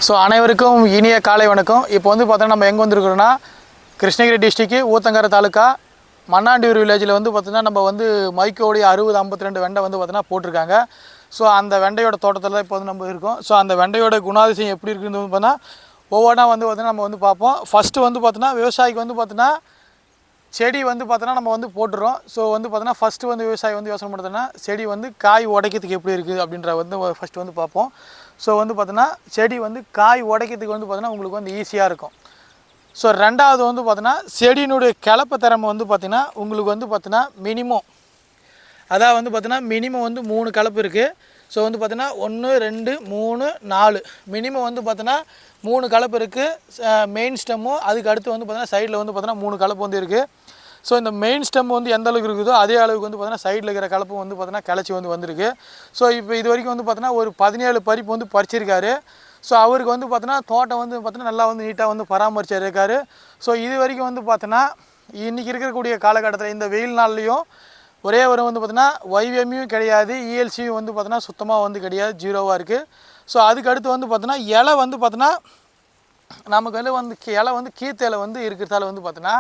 So அனைவருக்கும் இனிய காலை வணக்கம். இப்போ வந்து பார்த்தோன்னா நம்ம எங்கே வந்திருக்கிறோன்னா கிருஷ்ணகிரி டிஸ்ட்ரிக்கு ஊத்தங்கரை தாலுக்கா மண்ணாண்டியூர் வில்லேஜில் வந்து பார்த்தீங்கன்னா நம்ம வந்து மைக்கோடைய 60-52 வெண்டை வந்து பார்த்தீங்கன்னா போட்டிருக்காங்க. ஸோ அந்த வெண்டையோட தோட்டத்தில் இப்போ வந்து நம்ம இருக்கோம். ஸோ அந்த வெண்டையோட குணாதிசயம் எப்படி இருக்குன்னு வந்து பார்த்தீங்கன்னா ஒவ்வொன்றா வந்து பார்த்தீங்கன்னா நம்ம வந்து பார்ப்போம். ஃபஸ்ட்டு வந்து பார்த்தீங்கன்னா விவசாயிக்கு வந்து பார்த்தீங்கன்னா செடி வந்து பார்த்தோன்னா நம்ம வந்து போட்டுறோம். ஸோ வந்து பார்த்தோன்னா ஃபஸ்ட்டு வந்து விவசாயி வந்து யோசனை பண்ணுறதுன்னா செடி வந்து காய் உடைக்கிறதுக்கு எப்படி இருக்குது அப்படின்ற வந்து ஃபஸ்ட்டு வந்து பார்ப்போம். ஸோ வந்து பார்த்தோன்னா செடி வந்து காய் உடைக்கிறதுக்கு வந்து பார்த்தோன்னா உங்களுக்கு வந்து ஈஸியாக இருக்கும். ஸோ ரெண்டாவது வந்து பார்த்தோன்னா செடியினுடைய கிளப்பு திறமை வந்து பார்த்திங்கன்னா உங்களுக்கு வந்து பார்த்தோன்னா மினிமம் அதாவது வந்து பார்த்தோன்னா மினிமம் வந்து 3 கலப்பு இருக்குது. ஸோ வந்து பார்த்தோன்னா 1 2 3 4 மினிமம் வந்து பார்த்தோன்னா 3 கலப்பு இருக்குது. மெயின் ஸ்டெம்மும் அதுக்கு அடுத்து வந்து பார்த்தோன்னா சைடில் வந்து பார்த்தோன்னா 3 கலப்பு வந்து இருக்குது. ஸோ இந்த மெயின் ஸ்டெம் வந்து எந்த அளவுக்கு இருக்குதோ அதே அளவுக்கு வந்து பார்த்தோன்னா சைடில் இருக்கிற கலப்பும் வந்து பார்த்தோன்னா கிளச்சி வந்து வந்திருக்கு. ஸோ இப்போ இது வரைக்கும் வந்து பார்த்தோன்னா ஒரு 17 பறிப்பு வந்து பறிச்சிருக்காரு. ஸோ அவருக்கு வந்து பார்த்தோன்னா தோட்டம் வந்து பார்த்தோன்னா நல்லா வந்து நீட்டாக வந்து பராமரிச்சிருக்காரு. ஸோ இது வரைக்கும் வந்து பார்த்தோன்னா இன்றைக்கி இருக்கக்கூடிய காலகட்டத்தில் இந்த வெயில் நாள்லேயும் ஒரே ஒரு வந்து பார்த்தோன்னா YVMயும் கிடையாது, ELCயும் வந்து பார்த்தோன்னா சுத்தமாக வந்து கிடையாது, ஜீரோவாக இருக்குது. ஸோ அதுக்கு அடுத்து வந்து பார்த்தோன்னா இலை வந்து பார்த்தோன்னா நமக்கு வந்து இலை வந்து கீத்து இலை வந்து இருக்கிறதால வந்து பார்த்தோன்னா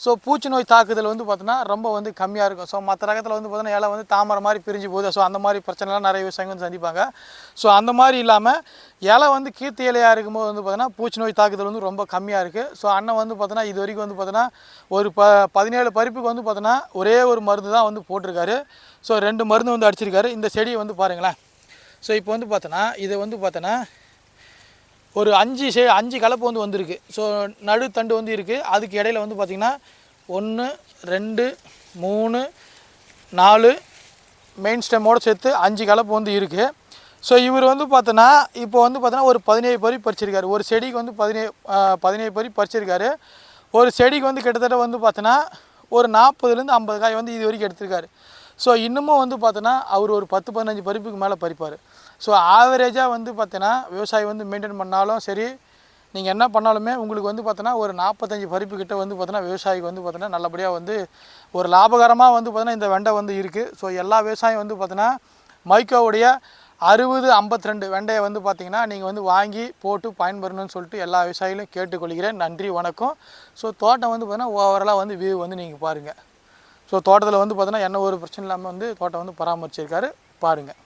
ஸோ பூச்சி நோய் தாக்குதல் வந்து பார்த்தோன்னா ரொம்ப வந்து கம்மியாக இருக்கும். ஸோ மற்ற ரகத்தில் வந்து பார்த்தோன்னா இலை வந்து தாமரை மாதிரி பிரிஞ்சு போகுது. ஸோ அந்த மாதிரி பிரச்சனைலாம் நிறைய விவசாயிங்க வந்து சந்திப்பாங்க. ஸோ அந்த மாதிரி இல்லாமல் இலை வந்து கீத்து இலையாக இருக்கும்போது வந்து பார்த்தோன்னா பூச்சி நோய் தாக்குதல் வந்து ரொம்ப கம்மியாக இருக்குது. ஸோ அண்ணன் வந்து பார்த்தோன்னா இது வரைக்கும் வந்து பார்த்தோன்னா ஒரு 17 பறிப்புக்கு வந்து பார்த்தோன்னா ஒரே ஒரு மருந்து தான் வந்து போட்டிருக்காரு. ஸோ 2 மருந்து வந்து அடிச்சிருக்காரு. இந்த செடியை வந்து பாருங்களேன். ஸோ இப்போ வந்து பார்த்தோன்னா இதை வந்து பார்த்தோன்னா ஒரு 5 கலப்பு வந்து வந்திருக்கு. ஸோ நடுத்தண்டு வந்து இருக்குது. அதுக்கு இடையில வந்து பார்த்திங்கன்னா 1 2 3 4 மெயின் ஸ்டெம்மோடு சேர்த்து 5 கலப்பு வந்து இருக்குது. ஸோ இவர் வந்து பார்த்தோன்னா இப்போ வந்து பார்த்தோன்னா ஒரு 17 பறி பறிச்சிருக்காரு. ஒரு செடிக்கு வந்து 17 பறி பறிச்சிருக்காரு. ஒரு செடிக்கு வந்து கிட்டத்தட்ட வந்து பார்த்தோன்னா ஒரு 40லேருந்து 50 காய் வந்து இது வரைக்கும் எடுத்திருக்காரு. ஸோ இன்னமும் வந்து பார்த்தோன்னா அவர் ஒரு 10-15 பறிப்புக்கு மேலே பறிப்பார். ஸோ ஆவரேஜாக வந்து பார்த்தோன்னா விவசாயி வந்து மெயின்டைன் பண்ணாலும் சரி, நீங்கள் என்ன பண்ணாலுமே உங்களுக்கு வந்து பார்த்தோன்னா ஒரு 45 பறிப்பு கிட்ட வந்து பார்த்தோன்னா விவசாயிக்கு வந்து பார்த்தோன்னா நல்லபடியாக வந்து ஒரு லாபகரமாக வந்து பார்த்தோன்னா இந்த வெண்டை வந்து இருக்குது. ஸோ எல்லா விவசாயம் வந்து பார்த்தோன்னா மைக்கோவுடைய 60-52 வெண்டையை வந்து பார்த்திங்கன்னா நீங்கள் வந்து வாங்கி போட்டு பயன்பெறணும்னு சொல்லிட்டு எல்லா விவசாயிகளையும் கேட்டுக்கொள்கிறேன். நன்றி, வணக்கம். ஸோ தோட்டம் வந்து பார்த்தோன்னா ஓவராலாக வந்து வியூ வந்து நீங்கள் பாருங்கள். ஸோ தோட்டத்தில் வந்து பார்த்தோன்னா என்ன ஒரு பிரச்சனை இல்லாமல் வந்து தோட்டம் வந்து பராமரிச்சிருக்காரு, பாருங்கள்.